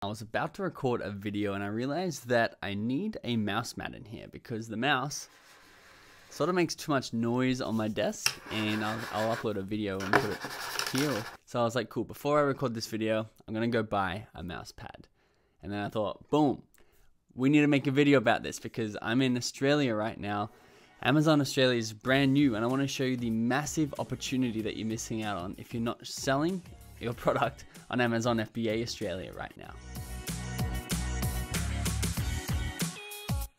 I was about to record a video and I realized that I need a mouse mat in here because the mouse sort of makes too much noise on my desk, and I'll upload a video and put it here. So I was like, cool, before I record this video, I'm gonna go buy a mouse pad. And then I thought, boom, we need to make a video about this because I'm in Australia right now. Amazon Australia is brand new, and I want to show you the massive opportunity that you're missing out on if you're not selling your product on Amazon FBA Australia right now.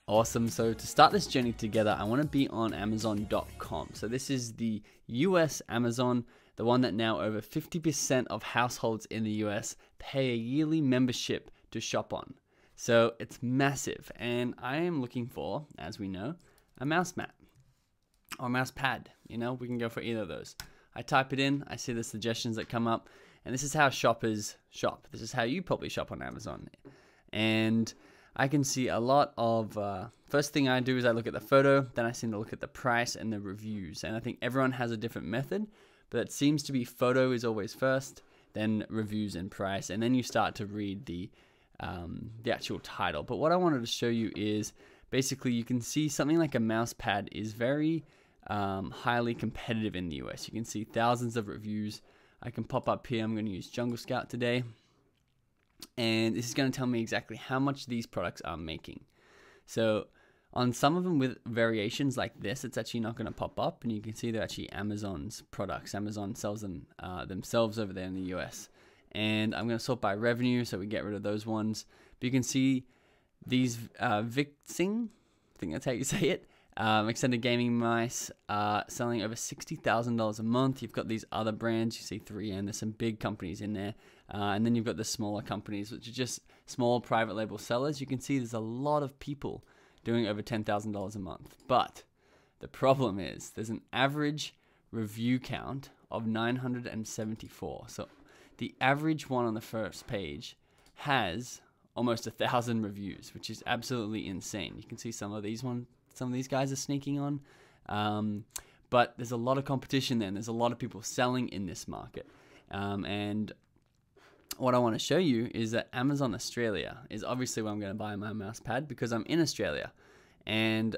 Awesome. So to start this journey together, I want to be on Amazon.com. So this is the US Amazon, the one that now over 50% of households in the US pay a yearly membership to shop on. So it's massive, and I am looking for, as we know, a mouse mat or a mouse pad. You know, we can go for either of those. I type it in, I see the suggestions that come up, and this is how shoppers shop. This is how you probably shop on Amazon. And I can see a lot of, first thing I do is I look at the photo, then I seem to look at the price and the reviews. And I think everyone has a different method, but it seems to be photo is always first, then reviews and price, and then you start to read the actual title. But what I wanted to show you is basically you can see something like a mouse pad is very highly competitive in the US. You can see thousands of reviews. I can pop up here. I'm going to use Jungle Scout today, and this is going to tell me exactly how much these products are making. So on some of them with variations like this, it's actually not going to pop up, and you can see they're actually Amazon's products. Amazon sells them themselves over there in the US. And I'm going to sort by revenue, so we get rid of those ones. But you can see these Vixing, I think that's how you say it, extended gaming mice selling over $60,000 a month. You've got these other brands, you see 3M, there's some big companies in there. And then you've got the smaller companies, which are just small private label sellers. You can see there's a lot of people doing over $10,000 a month. But the problem is there's an average review count of 974. So the average one on the first page has almost 1,000 reviews, which is absolutely insane. You can see some of these guys are sneaking on, but there's a lot of competition there, and there's a lot of people selling in this market. And what I want to show you is that Amazon Australia is obviously where I'm going to buy my mouse pad because I'm in Australia. And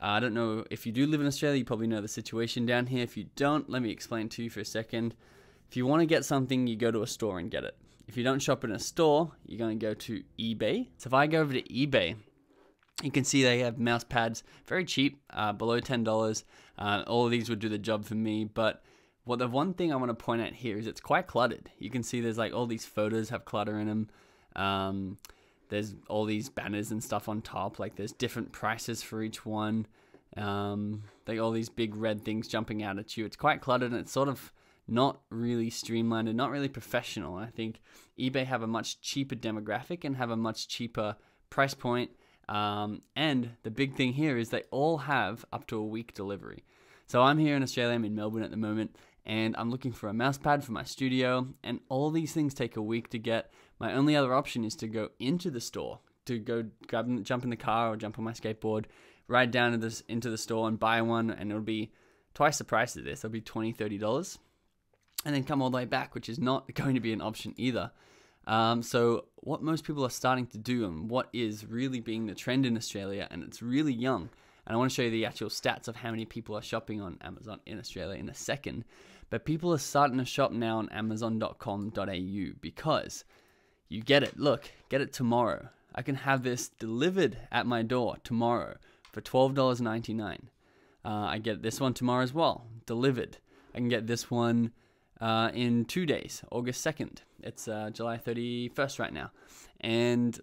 I don't know if you do live in Australia, you probably know the situation down here. If you don't, let me explain to you for a second. If you want to get something, you go to a store and get it. If you don't shop in a store, you're going to go to eBay. So if I go over to eBay, you can see they have mouse pads, very cheap, below $10. All of these would do the job for me. But the one thing I want to point out here is it's quite cluttered. You can see there's like all these photos have clutter in them. There's all these banners and stuff on top. Like there's different prices for each one. Like all these big red things jumping out at you. It's quite cluttered, and it's sort of not really streamlined and not really professional. I think eBay have a much cheaper demographic and have a much cheaper price point. And the big thing here is they all have up to a week delivery. So I'm here in Australia, I'm in Melbourne at the moment, and I'm looking for a mouse pad for my studio, and all these things take a week to get. My only other option is to go into the store, to go jump in the car or jump on my skateboard, ride down into the store and buy one, and it'll be twice the price of this. It'll be $20, $30. And then come all the way back, which is not going to be an option either. So what most people are starting to do, and what is really being the trend in Australia, and it's really young, and I want to show you the actual stats of how many people are shopping on Amazon in Australia in a second, but people are starting to shop now on Amazon.com.au because you get it. Look, get it tomorrow. I can have this delivered at my door tomorrow for $12.99. I get this one tomorrow as well, delivered. I can get this one in 2 days, August 2nd. It's July 31st right now. And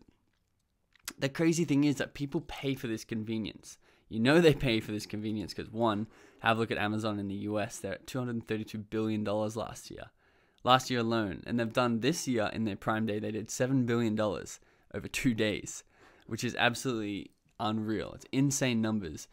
the crazy thing is that people pay for this convenience. You know they pay for this convenience because, one, have a look at Amazon in the US. They're at $232 billion last year alone. And they've done this year in their Prime Day, they did $7 billion over 2 days, which is absolutely unreal. It's insane numbers.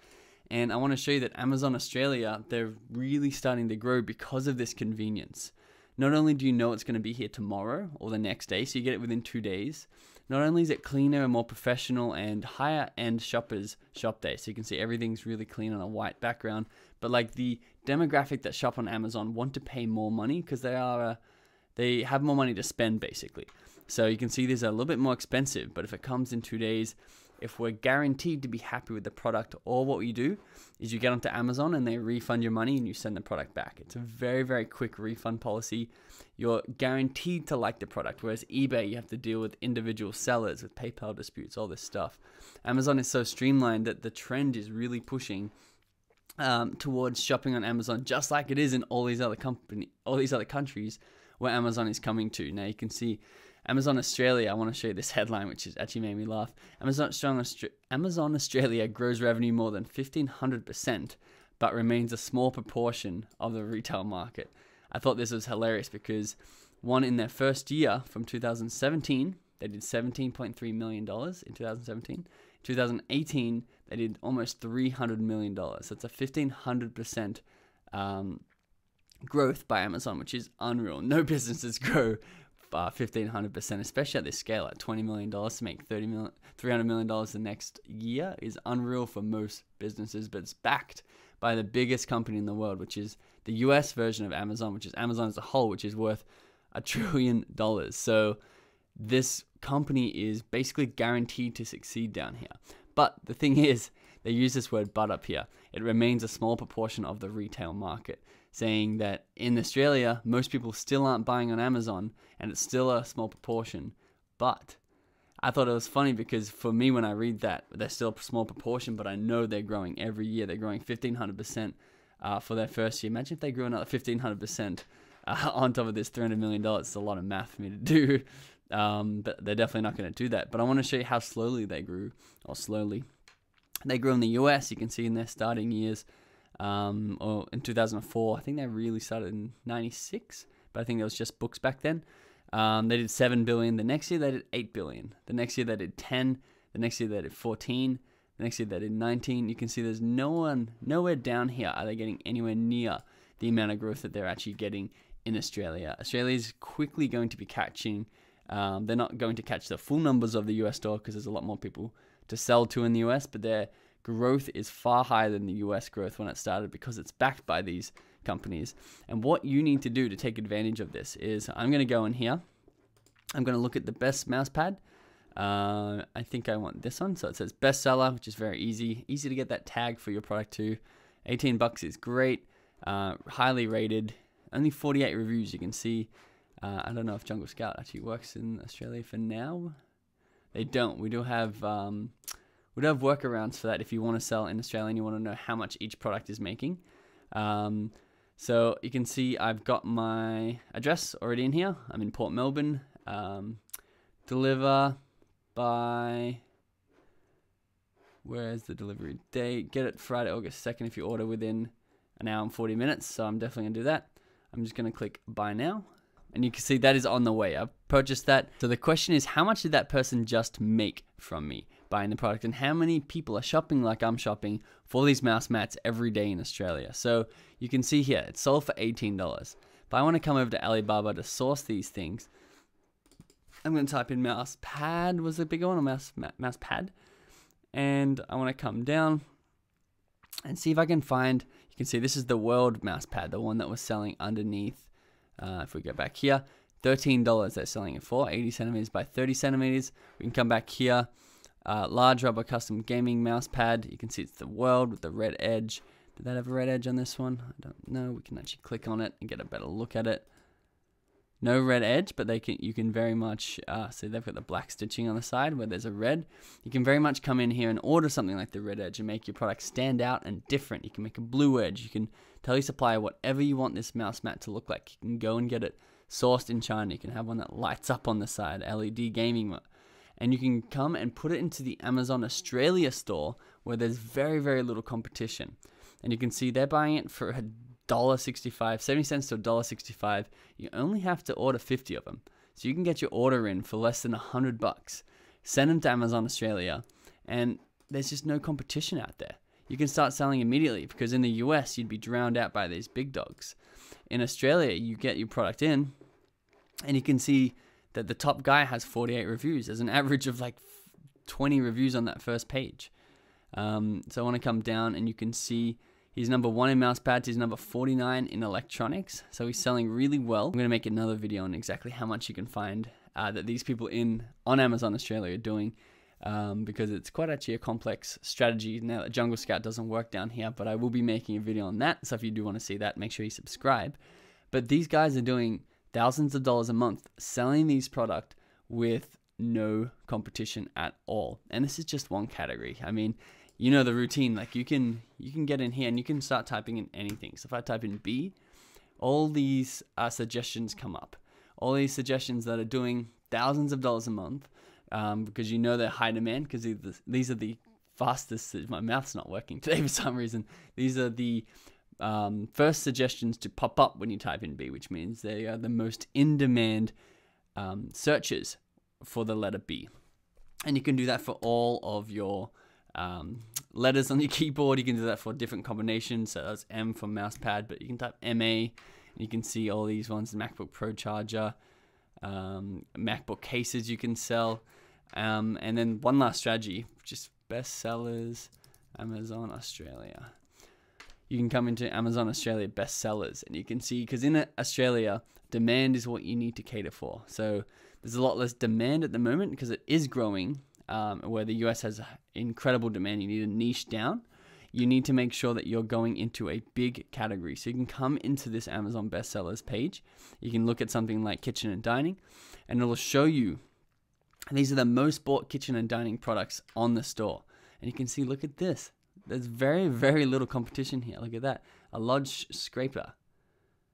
And I want to show you that Amazon Australia, they're really starting to grow because of this convenience. Not only do you know it's going to be here tomorrow or the next day, so you get it within 2 days, not only is it cleaner and more professional and higher end shoppers shop there, so you can see everything's really clean on a white background, but like the demographic that shop on Amazon want to pay more money because they have more money to spend basically. So you can see these are a little bit more expensive, but if it comes in 2 days, if we're guaranteed to be happy with the product, or what we do is you get onto Amazon and they refund your money and you send the product back. It's a very, very quick refund policy. You're guaranteed to like the product, whereas eBay, you have to deal with individual sellers, with PayPal disputes, all this stuff. Amazon is so streamlined that the trend is really pushing towards shopping on Amazon, just like it is in all these other countries where Amazon is coming to. Now you can see Amazon Australia, I want to show you this headline, which has actually made me laugh. Amazon Australia grows revenue more than 1,500%, but remains a small proportion of the retail market. I thought this was hilarious because, one, in their first year from 2017, they did $17.3 million in 2017. In 2018, they did almost $300 million. So it's a 1,500% growth by Amazon, which is unreal. No businesses grow 1,500%, especially at this scale. At $20 million to make $300 million the next year is unreal for most businesses, but it's backed by the biggest company in the world, which is the US version of Amazon, which is Amazon as a whole, which is worth $1 trillion. So this company is basically guaranteed to succeed down here. But the thing is, they use this word "but" up here. It remains a small proportion of the retail market, saying that in Australia, most people still aren't buying on Amazon, and it's still a small proportion. But I thought it was funny because for me, when I read that, they're still a small proportion, but I know they're growing every year. They're growing 1,500% for their first year. Imagine if they grew another 1,500% on top of this $300 million. It's a lot of math for me to do, but they're definitely not going to do that. But I want to show you how slowly they grew, or slowly. They grew in the US, you can see in their starting years, or in 2004. I think they really started in 96, but I think there was just books back then. They did 7 billion. The next year they did 8 billion. The next year they did 10. The next year they did 14. The next year they did 19. You can see there's nowhere down here are they getting anywhere near the amount of growth that they're actually getting in Australia. Australia is quickly going to be catching. They're not going to catch the full numbers of the US store because there's a lot more people to sell to in the US, but their growth is far higher than the US growth when it started because it's backed by these companies. And what you need to do to take advantage of this is, I'm going to go in here. I'm going to look at the best mouse pad. I think I want this one. So it says bestseller, which is very easy to get that tag for your product too. $18 is great. Highly rated. Only 48 reviews. You can see. I don't know if Jungle Scout actually works in Australia for now. They don't. We do have workarounds for that if you want to sell in Australia and you want to know how much each product is making. So you can see I've got my address already in here. I'm in Port Melbourne. Deliver by, where's the delivery date? Get it Friday, August 2nd if you order within an hour and 40 minutes. So I'm definitely going to do that. I'm just going to click buy now. And you can see that is on the way. I've purchased that. So the question is, how much did that person just make from me buying the product? And how many people are shopping like I'm shopping for these mouse mats every day in Australia? So you can see here, it's sold for $18. But I want to come over to Alibaba to source these things. I'm going to type in mouse pad, was the bigger one, or mouse pad. And I want to come down and see if I can find, you can see this is the world mouse pad, the one that was selling underneath. If we go back here, $13 they're selling it for, 80 centimeters by 30 centimeters. We can come back here, large rubber custom gaming mouse pad. You can see it's the world with the red edge. Did that have a red edge on this one? I don't know. We can actually click on it and get a better look at it. No red edge, but you can very much see they've got the black stitching on the side where there's a red. You can very much come in here and order something like the red edge and make your product stand out and different. You can make a blue edge. You can tell your supplier whatever you want this mouse mat to look like. You can go and get it sourced in China. You can have one that lights up on the side, LED gaming, and you can come and put it into the Amazon Australia store where there's very, very little competition. And you can see they're buying it for $1.65, 70 cents to $1.65. You only have to order 50 of them. So you can get your order in for less than $100. Send them to Amazon Australia, and there's just no competition out there. You can start selling immediately because in the US, you'd be drowned out by these big dogs. In Australia, you get your product in, and you can see that the top guy has 48 reviews. There's an average of like 20 reviews on that first page. So I want to come down, and you can see he's number 1 in mouse pads. He's number 49 in electronics. So he's selling really well. I'm going to make another video on exactly how much you can find that these people on Amazon Australia are doing, because it's quite actually a complex strategy now that Jungle Scout doesn't work down here. But I will be making a video on that, so if you do want to see that, make sure you subscribe. But these guys are doing thousands of dollars a month selling these products with no competition at all. And this is just one category. I mean, you know the routine. Like you can get in here and you can start typing in anything. So if I type in B, all these suggestions come up. All these suggestions that are doing thousands of dollars a month, because you know they're high demand, because these are the fastest. My mouth's not working today for some reason. These are the first suggestions to pop up when you type in B, which means they are the most in-demand searches for the letter B. And you can do that for all of your letters on your keyboard. You can do that for different combinations. So that's M for mouse pad, but you can type MA, and you can see all these ones: MacBook Pro charger, MacBook cases you can sell. And then one last strategy, just bestsellers, Amazon Australia. You can come into Amazon Australia bestsellers, and you can see, because in Australia, demand is what you need to cater for. So there's a lot less demand at the moment because it is growing, where the US has incredible demand. You need to niche down. You need to make sure that you're going into a big category. So you can come into this Amazon bestsellers page. You can look at something like kitchen and dining, and it'll show you these are the most bought kitchen and dining products on the store. And you can see, look at this. There's very, very little competition here. Look at that. A Lodge scraper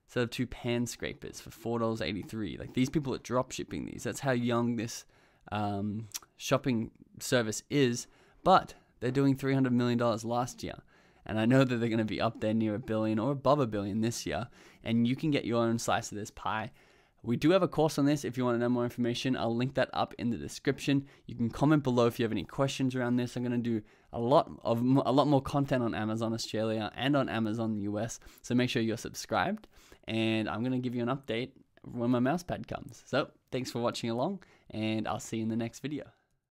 instead of 2 pan scrapers for $4.83. Like, these people are drop shipping these. That's how young this shopping service is. But they're doing $300 million last year. And I know that they're going to be up there near $1 billion or above $1 billion this year. And you can get your own slice of this pie. We do have a course on this. If you want to know more information, I'll link that up in the description. You can comment below if you have any questions around this. I'm going to do a lot more content on Amazon Australia and on Amazon US. So make sure you're subscribed, and I'm going to give you an update when my mousepad comes. So thanks for watching along, and I'll see you in the next video.